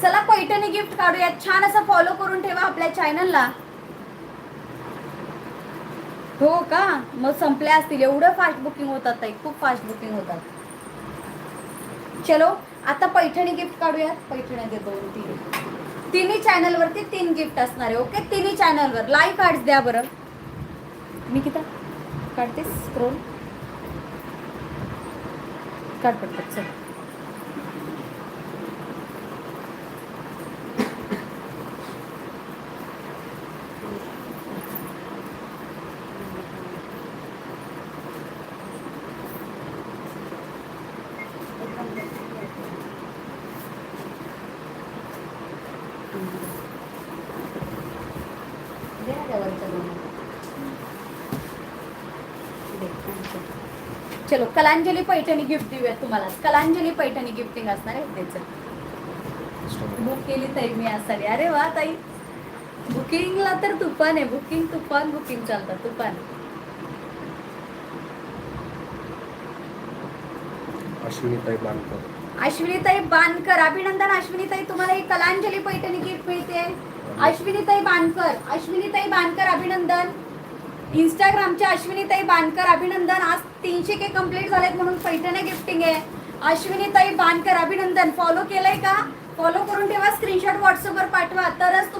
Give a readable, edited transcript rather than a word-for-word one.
चला पैठणी गिफ्ट काढूया. छान असं फॉलो करून ठेवा आपल्या चॅनलला. हो का, मग संपल्या असतील. एवढं फास्ट बुकिंग होतात ताई, खूप फास्ट बुकिंग होतात. चलो आता पैठणी गिफ्ट काढूयात. पैठण्या देतो तिन्ही चॅनलवरती 3 गिफ्ट असणार आहे. ओके, तिन्ही चॅनलवर लाईव्ह कार्ड्स द्या बरं. मी किती काढते स्क्रोल काढ पटपट. चल चलो कलांजली पैठणी गिफ्ट देऊयात तुम्हाला. कलांजली पैठणी गिफ्टिंग असणार आहे. त्याचं बुक केली ताई मी आज साडी. अरे वा ताई, बुकिंगला तर तुफान आहे. बुकिंग चालतात तुफान. अश्विनीताई बानकर अभिनंदन. अश्विनीताई तुम्हाला ही कलांजली पैठणी गिफ्ट मिळते. अश्विनीताई बानकर अभिनंदन. इंस्टाग्रामच्या अश्विनीताई बानकर अभिनंदन. आज 300K कंप्लीट झालेत म्हणून पैठणी गिफ्टिंग आहे. अश्विनीताई बानकर अभिनंदन. फॉलो केलंय का? फॉलो करून ठेवा. स्क्रीनशॉट व्हॉट्सअपवर पाठवा तरच तुम्हाला